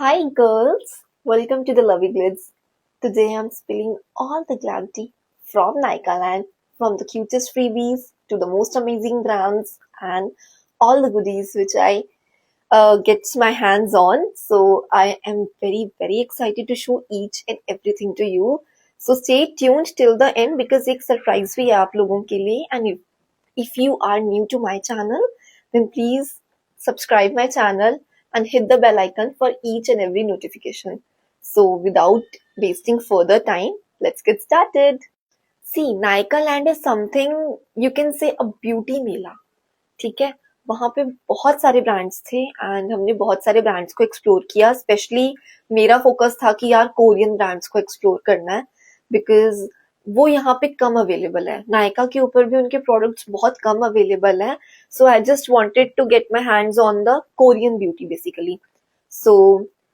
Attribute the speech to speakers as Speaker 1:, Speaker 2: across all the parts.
Speaker 1: Hi girls, welcome to the Lovey Glids. Today I'm spilling all the clarity from Nykaa from the cutest freebies to the most amazing brands and all the goodies which I get my hands on. So I am very excited to show each and everything to you. So stay tuned till the end because एक surprise भी है आप लोगों के लिए and if you are new to my channel, then please subscribe my channel and hit the bell icon for each and every notification. So without wasting further time, let's get started. See, Nykaa Land is something you can say a beauty mela. ठीक है, वहां पे बहुत सारे brands थे and हमने बहुत सारे ब्रांड्स को एक्सप्लोर किया. स्पेशली मेरा फोकस था कि यार कोरियन ब्रांड्स को एक्सप्लोर करना है बिकॉज वो यहाँ पे कम अवेलेबल है. नायका के ऊपर भी उनके प्रोडक्ट्स बहुत कम अवेलेबल है. So I just wanted to get my hands on the Korean beauty basically. So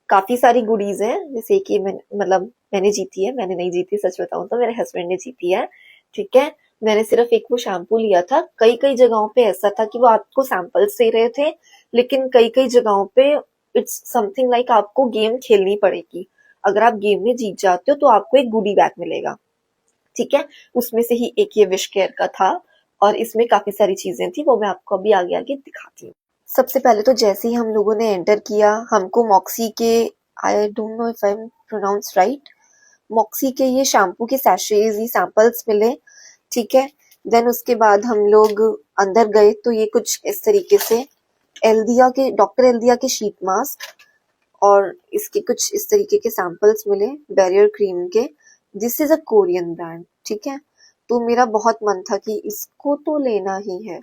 Speaker 1: काफी सारी गुडीज हैं जैसे कि मैंने जीती है. मैंने नहीं जीती, सच बताऊं तो मेरे हस्बैंड ने जीती है. ठीक है, मैंने सिर्फ एक वो शैम्पू लिया था. कई कई जगहों पे ऐसा था कि वो आपको सैंपल्स दे रहे थे, लेकिन कई कई जगहों पे इट्स समथिंग लाइक आपको गेम खेलनी पड़ेगी. अगर आप गेम में जीत जाते हो तो आपको एक गुडी बैग मिलेगा. ठीक है, उसमें से ही एक ये विश केयर का था और इसमें काफी सारी चीजें थी, वो मैं आपको अभी आगे आगे दिखाती हूँ. सबसे पहले तो जैसे ही हम लोगों ने एंटर किया, हमको मॉक्सी के, I don't know if I am pronounce right, Moxie के ये शैम्पू के सैशेज, ये सैंपल्स मिले. ठीक है, देन उसके बाद हम लोग अंदर गए तो ये कुछ इस तरीके से एल्दिया के, डॉक्टर एल्दिया के शीट मास्क और इसके कुछ इस तरीके के सैंपल्स मिले बैरियर क्रीम के. This is a Korean brand. ठीक है, तो मेरा बहुत मन था कि इसको तो लेना ही है.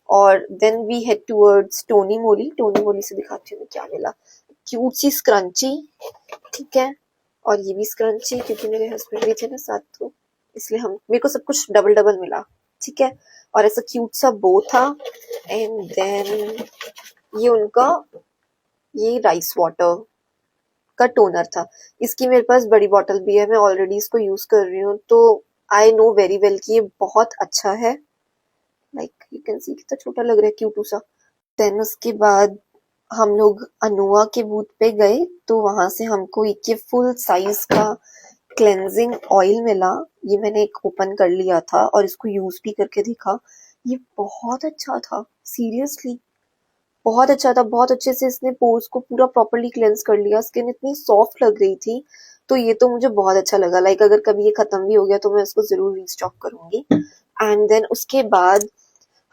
Speaker 1: और then we head towards Tony Moly. Tony Moly से दिखाती हूँ क्या मिला. क्यूट सी स्क्रंची. ठीक है, और ये भी स्क्रंची क्योंकि मेरे हस्बैंड भी थे ना साथ, तो इसलिए हम, मेरे को सब कुछ डबल डबल मिला. ठीक है, और ऐसा क्यूट सा बो था. एंड देन ये उनका ये राइस वाटर का टोनर था. इसकी मेरे पास बड़ी बॉटल भी है, मैं ऑलरेडी इसको यूज कर रही हूँ, तो आई नो वेरी वेल कि ये बहुत अच्छा है. लाइक यू कैन सी कितना छोटा लग रहा है, क्यूटू सा. देन उसके बाद हम लोग अनुआ के बूथ पे गए तो वहां से हमको एक ये फुल साइज का क्लेंजिंग ऑयल मिला. ये मैंने एक ओपन कर लिया था और इसको यूज भी करके देखा. ये बहुत अच्छा था, सीरियसली बहुत अच्छा था. बहुत अच्छे से इसने पोर्स को पूरा प्रॉपर्ली क्लेंस कर लिया. स्किन इतनी सॉफ्ट लग रही थी, तो ये तो मुझे बहुत अच्छा लगा. लाइक अगर कभी ये खत्म भी हो गया तो मैं इसको जरूर रीस्टॉक करूंगी. एंड देन उसके बाद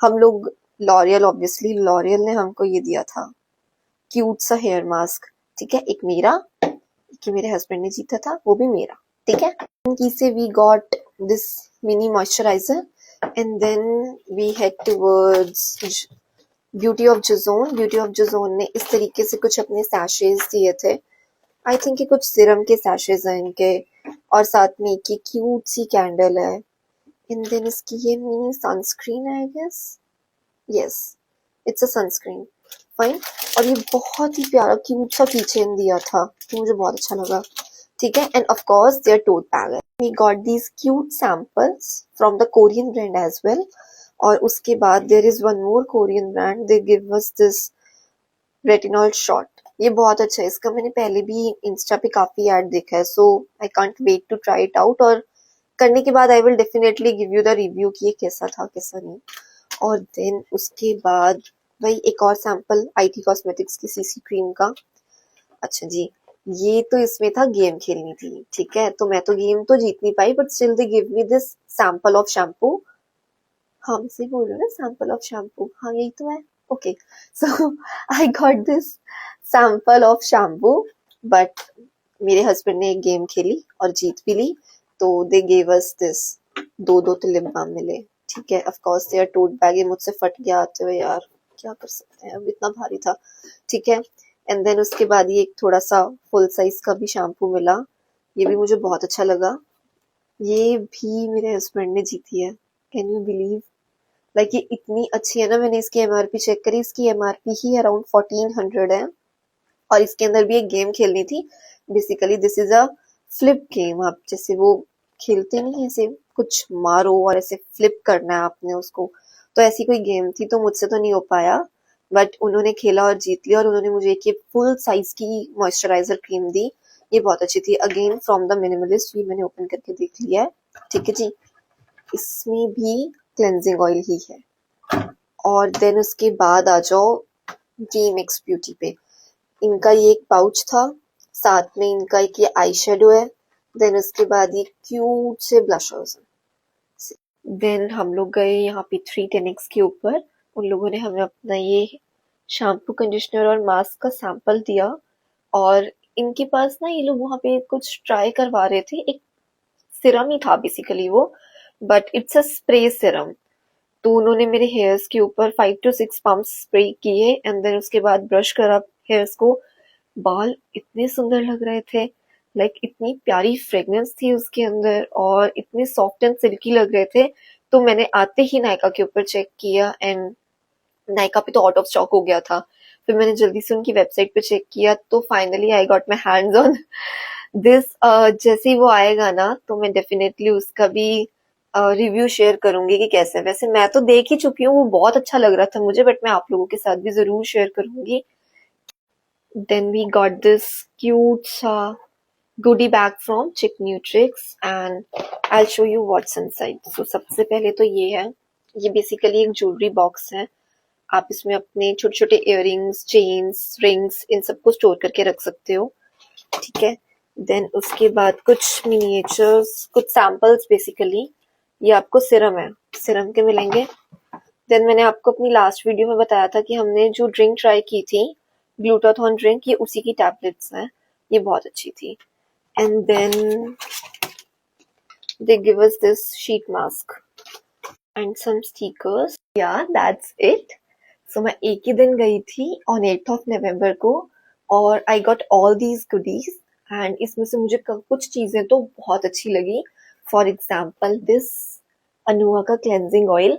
Speaker 1: हम लोग लॉरियल, ऑब्वियसली लॉरियल ने हमको ये दिया था क्यूट सा हेयर मास्क. ठीक है, एक मेरा, एक मेरे हस्बैंड ने जीता था, वो भी मेरा. ठीक है, की से we got this mini moisturiser and then we head towards Beauty of Joseon. Beauty of Joseon ने इस तरीके से कुछ अपने सैशेज दिए थे. आई थिंक ये कुछ सीरम के सैशेज हैं इनके, और साथ में एक क्यूट सी कैंडल है. एंड देन इसकी ये मिनी सनस्क्रीन है, I guess. Yes, it's a sunscreen. Fine. और ये बहुत ही प्यारा क्यूट सा कीचेन दिया था, तो मुझे बहुत अच्छा लगा. ठीक है, and of course there tote bag है. We got these cute samples from the Korean brand as well. और उसके बाद there is one more Korean brand, they give us this retinol shot. ये बहुत अच्छा है, इसका मैंने पहले भी इंस्टा पे काफी ऐड देखा है, so I can't wait to try it out. और करने के बाद I will definitely give you the review कि ये कैसा था कैसा नहीं. और देन उसके बाद भाई एक और सैंपल आईटी कॉस्मेटिक्स की सीसी क्रीम का. अच्छा जी, ये तो इसमें था गेम खेलनी थी. ठीक है, तो मैं तो गेम तो जीत नहीं पाई, but still they give me this sample of shampoo. हाँ मैं सही बोल रही हूँ ना, सैंपल ऑफ शैम्पू, हाँ यही तो है. Okay, so I got this sample of shampoo. But मेरे हस्बैंड ने एक गेम खेली और जीत भी ली, तो दे गेव अस दिस दो तो लिप बाम मिले. ठीक है, of course there tote bag. ये मुझसे फट गया आते हुए यार, क्या कर सकते हैं, अब इतना भारी था. ठीक है, एंड देन उसके बाद ये एक थोड़ा सा फुल साइज का भी शैम्पू मिला. ये भी मुझे बहुत अच्छा लगा. ये भी मेरे हस्बैंड ने जीती है. Can you believe? लाइक ये इतनी अच्छी है ना, मैंने इसकी एमआरपी चेक करी, इसकी एमआरपी ही अराउंड 1400 है. और इसके अंदर भी एक गेम खेलनी थी. Basically this is a flip game. आप जैसे वो खेलते नहीं है, ऐसे कुछ मारो और ऐसे फ्लिप करना है आपने उसको, तो ऐसी कोई गेम थी, तो मुझसे तो नहीं हो पाया. बट उन्होंने खेला और जीत लिया और उन्होंने मुझे एक ये फुल साइज की मॉइस्चराइजर क्रीम दी। ये बहुत अच्छी थी। अगेन फ्रॉम द मिनिमलिस्ट, ये मैंने ओपन करके देख लिया है। ठीक है जी, इसमें भी क्लेंजिंग ऑयल ही है। और देन उसके बाद आ जाओ DMX ब्यूटी पे। इनका ये एक पाउच था, साथ में इनका एक ये आई शेडो है, देन उसके बाद ये क्यूट से ब्लशर्स हैं। देन हम लोग गए यहाँ पे 310X के ऊपर। उन लोगों ने हमें अपना ये शैम्पू, कंडीशनर और मास्क का सैंपल दिया और इनके पास ना ये लोग वहाँ पे कुछ ट्राई करवा रहे थे। एक सिरम ही था बेसिकली वो, but it's a spray Siram. तो उन्होंने मेरे हेयर्स के ऊपर 5 to 6 पंप स्प्रे किए एंड देन उसके बाद ब्रश करा हेयर्स को। बाल इतने सुंदर लग रहे थे, लाइक इतनी प्यारी फ्रेग्रेंस थी उसके अंदर और इतने सॉफ्ट एंड सिल्की लग रहे थे। तो मैंने आते ही नायका के ऊपर चेक किया एंड नायका पे तो आउट ऑफ स्टॉक हो गया था। फिर मैंने जल्दी से उनकी वेबसाइट पे चेक किया तो finally I got my hands on this. जैसे ही वो आएगा ना तो मैं डेफिनेटली उसका भी रिव्यू शेयर करूंगी कि कैसे। वैसे मैं तो देख ही चुकी हूँ, वो बहुत अच्छा लग रहा था मुझे, बट मैं आप लोगों के साथ भी जरूर शेयर करूंगी। Then we got this cute goodie bag from Chick Nutrix and I'll show you what's inside. So सबसे पहले तो ये है, ये बेसिकली एक ज्वेलरी बॉक्स है। आप इसमें अपने छोटे छोटे इयररिंग्स, चेन्स, रिंग्स इन सबको स्टोर करके रख सकते हो। ठीक है। देन उसके बाद कुछ मिनिएचर्स, कुछ सैम्पल्स बेसिकली। ये आपको सिरम है, सिरम के मिलेंगे। देन मैंने आपको अपनी लास्ट वीडियो में बताया था कि हमने जो ड्रिंक ट्राई की थी, ग्लूटाथॉन ड्रिंक, ये उसी की टैबलेट्स हैं। ये बहुत अच्छी थी। And then they give us this sheet mask and some stickers. Yeah that's it. So मैं एक ही दिन गई थी ऑन 8th of November को और I got all these goodies and इसमें से मुझे कुछ चीजें तो बहुत अच्छी लगी। फॉर एग्जाम्पल दिस अनुआ का क्लेंजिंग ऑयल।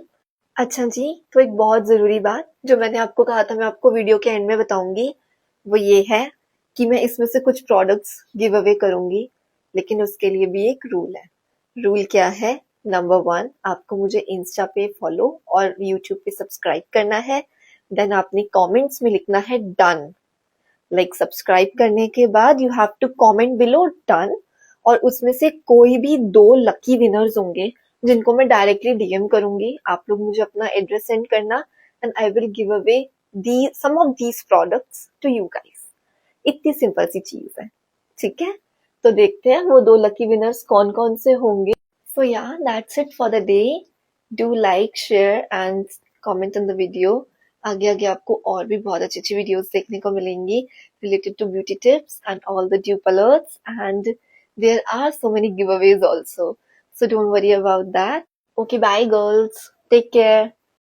Speaker 1: अच्छा जी, तो एक बहुत ज़रूरी बात जो मैंने आपको कहा था मैं आपको वीडियो के एंड में बताऊंगी, वो ये है कि मैं इसमें से कुछ प्रोडक्ट्स गिव अवे करूंगी, लेकिन उसके लिए भी एक रूल है। रूल क्या है? नंबर 1, आपको मुझे इंस्टा पे फॉलो और यूट्यूब पे सब्सक्राइब करना है। देन आपने कमेंट्स में लिखना है डन। लाइक सब्सक्राइब करने के बाद you have to comment below done और उसमें से कोई भी 2 लकी विनर्स होंगे जिनको मैं डायरेक्टली डीएम करूंगी। आप लोग मुझे अपना एड्रेस सेंड करना and I will give away the some of these products to you guys. इतनी सिंपल सी चीज है। ठीक है, तो देखते हैं वो 2 लकी विनर्स कौन कौन से होंगे। सो या that's it for the day. Do like, share and comment on the video. आगे आगे आपको और भी बहुत अच्छी अच्छी वीडियोस देखने को मिलेंगी related to beauty tips and all the dupe alerts, and there are so many giveaways also, so don't worry about that. Okay, bye girls, take care.